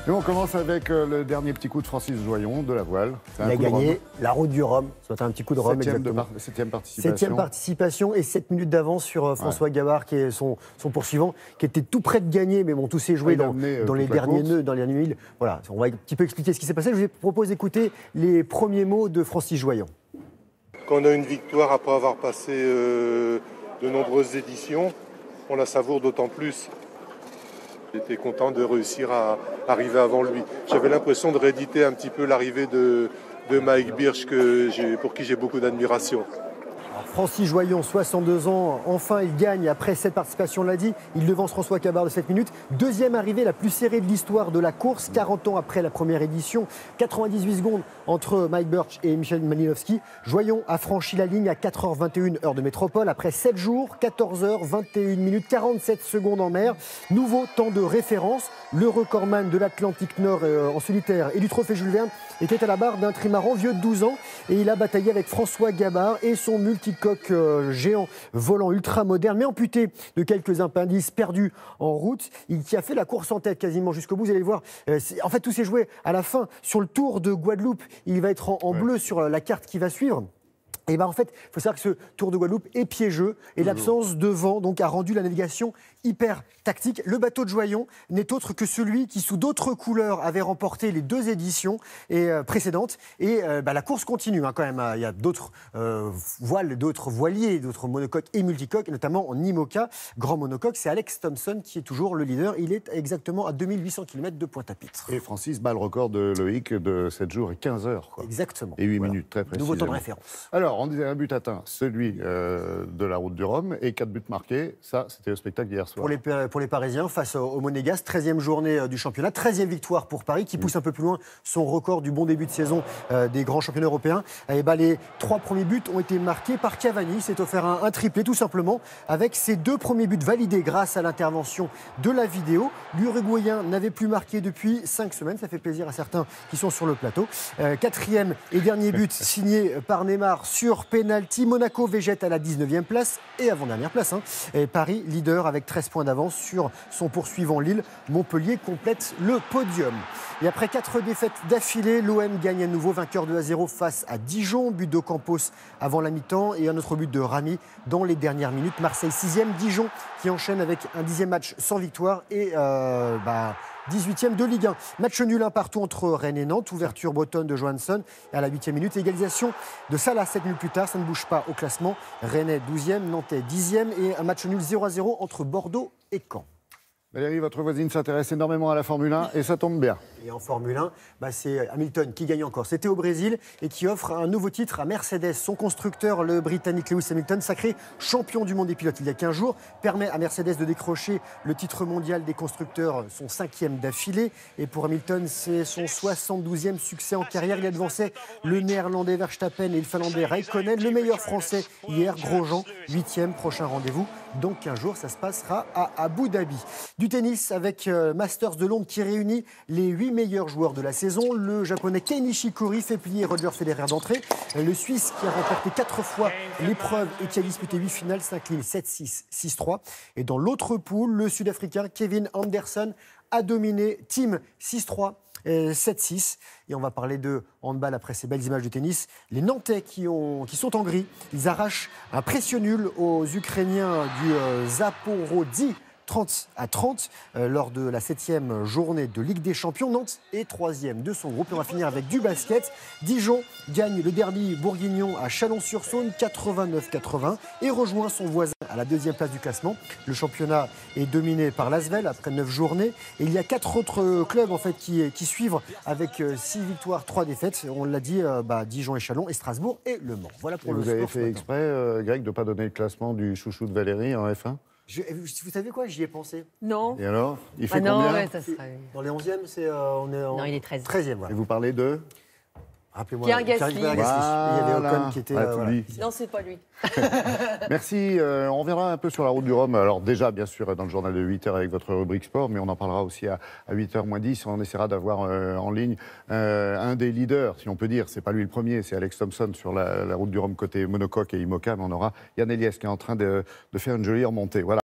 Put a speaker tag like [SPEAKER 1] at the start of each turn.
[SPEAKER 1] Nous, on commence avec le dernier petit coup de Francis Joyon de la voile.
[SPEAKER 2] Il a gagné la route du Rhum, soit un petit coup de Rhum.
[SPEAKER 1] Septième participation.
[SPEAKER 2] Septième participation et 7 minutes d'avance sur François Gabard, qui est son poursuivant, qui était tout près de gagner, mais bon, tout s'est joué dans les derniers nœuds, dans les derniers milles. Voilà, on va un petit peu expliquer ce qui s'est passé. Je vous propose d'écouter les premiers mots de Francis Joyon.
[SPEAKER 3] Quand on a une victoire après avoir passé de nombreuses éditions, on la savoure d'autant plus. J'étais content de réussir à arriver avant lui. J'avais l'impression de rééditer un petit peu l'arrivée de Mike Birch, pour qui j'ai beaucoup d'admiration.
[SPEAKER 2] Francis Joyon, 62 ans, enfin il gagne après cette participation, on l'a dit. Il devance François Gabard de 7 minutes. Deuxième arrivée la plus serrée de l'histoire de la course, 40 ans après la première édition. 98 secondes entre Mike Birch et Michel Malinowski. Joyon a franchi la ligne à 4h21 heure de métropole. Après 7 jours, 14h21 minutes, 47 secondes en mer. Nouveau temps de référence. Le recordman de l'Atlantique Nord en solitaire et du trophée Jules Verne était à la barre d'un trimaran vieux de 12 ans. Et il a bataillé avec François Gabard et son multicoque géant volant ultra moderne, mais amputé de quelques appendices perdus en route. Il qui a fait la course en tête quasiment jusqu'au bout. Vous allez le voir. En fait, tout s'est joué à la fin sur le Tour de Guadeloupe. Il va être en bleu sur la carte qui va suivre. Et en fait, il faut savoir que ce Tour de Guadeloupe est piégeux et l'absence de vent donc, a rendu la navigation hyper tactique. Le bateau de Joyon n'est autre que celui qui, sous d'autres couleurs, avait remporté les 2 éditions précédentes. Et la course continue quand même. Il y a d'autres voiles, d'autres voiliers, d'autres monocoques et multicoques, notamment en IMOCA. Grand monocoque, c'est Alex Thompson qui est toujours le leader. Il est exactement à 2800 km de Pointe-à-Pitre.
[SPEAKER 1] Et Francis bat le record de Loïc de 7 jours et 15 heures. Quoi.
[SPEAKER 2] Exactement.
[SPEAKER 1] Et 8 minutes, très précisément.
[SPEAKER 2] Nouveau temps de référence.
[SPEAKER 1] Alors, on disait un but atteint, celui de la route du Rhum, et 4 buts marqués. Ça, c'était le spectacle d'hier soir.
[SPEAKER 2] Pour les Parisiens, face au Monégasque, 13e journée du championnat, 13e victoire pour Paris, qui pousse un peu plus loin son record du bon début de saison des grands championnats européens. Et les 3 premiers buts ont été marqués par Cavani. Il s'est offert un triplé, tout simplement, avec ses 2 premiers buts validés grâce à l'intervention de la vidéo. L'Uruguayen n'avait plus marqué depuis 5 semaines. Ça fait plaisir à certains qui sont sur le plateau. 4e et dernier but signé par Neymar sur penalty. Monaco végète à la 19e place et avant-dernière place. Et Paris, leader avec 13 points d'avance sur son poursuivant Lille. Montpellier complète le podium. Et après 4 défaites d'affilée, l'OM gagne à nouveau, vainqueur 2-0 face à Dijon. But d'Ocampos avant la mi-temps et un autre but de Rami dans les dernières minutes. Marseille 6e, Dijon qui enchaîne avec un 10e match sans victoire et 18e de Ligue 1. Match nul un partout entre Rennes et Nantes. Ouverture bretonne de Johansson à la 8e minute. Égalisation de Salah 7 minutes plus tard. Ça ne bouge pas au classement. Rennes 12e, Nantais 10e et un match nul 0-0 entre Bordeaux et Caen.
[SPEAKER 1] Valérie, votre voisine s'intéresse énormément à la Formule 1 et ça tombe bien.
[SPEAKER 2] Et en Formule 1, c'est Hamilton qui gagne encore. C'était au Brésil et qui offre un nouveau titre à Mercedes. Son constructeur, le Britannique Lewis Hamilton, sacré champion du monde des pilotes il y a 15 jours, permet à Mercedes de décrocher le titre mondial des constructeurs, son 5e d'affilée. Et pour Hamilton, c'est son 72e succès en carrière. Il a devancé le Néerlandais Verstappen et le Finlandais Raikkonen. Le meilleur Français hier, Grosjean, 8e. Prochain rendez-vous dans 15 jours, ça se passera à Abu Dhabi. Du tennis avec Masters de Londres qui réunit les 8 meilleurs joueurs de la saison. Le japonais Kei Nishikori fait plier Roger Federer d'entrée. Le Suisse qui a remporté 4 fois l'épreuve et qui a disputé 8 finales s'incline 7-6, 6-3. Et dans l'autre poule, le Sud-Africain Kevin Anderson a dominé Team 6-3. 7-6. Et on va parler de handball après ces belles images de tennis. Les Nantais qui sont en gris, ils arrachent un précieux nul aux Ukrainiens du Zaporozhye 30-30 lors de la 7e journée de Ligue des Champions. Nantes est 3e de son groupe. Et on va finir avec du basket. Dijon gagne le derby bourguignon à Chalon-sur-Saône 89-80 et rejoint son voisin à la 2e place du classement. Le championnat est dominé par l'Asvel après 9 journées. Et il y a 4 autres clubs en fait, qui suivent avec 6 victoires, 3 défaites. On l'a dit, Dijon et Chalon et Strasbourg et Le Mans. Voilà pour le sport.
[SPEAKER 1] Vous avez fait exprès, Greg, de ne pas donner le classement du chouchou de Valérie en F1 ?
[SPEAKER 2] Vous savez quoi, j'y ai pensé.
[SPEAKER 4] Non.
[SPEAKER 1] Et alors, il fait combien?
[SPEAKER 4] Ça serait...
[SPEAKER 2] Dans les 11e, on est en...
[SPEAKER 4] Non, il est 13e.
[SPEAKER 2] 13e, voilà.
[SPEAKER 1] Et vous parlez de
[SPEAKER 2] Rappelez-moi.
[SPEAKER 4] Pierre Gasly.
[SPEAKER 2] Voilà. Il y avait Ocon qui était...
[SPEAKER 4] Non, c'est pas lui.
[SPEAKER 1] Merci. On reviendra un peu sur la route du Rhum. Alors déjà, bien sûr, dans le journal de 8h avec votre rubrique sport, mais on en parlera aussi à 8h moins 10. On essaiera d'avoir en ligne un des leaders, si on peut dire. C'est pas lui le premier, c'est Alex Thompson sur la route du Rhum côté monocoque et IMOCA, mais on aura Yann Eliès qui est en train de faire une jolie remontée. Voilà.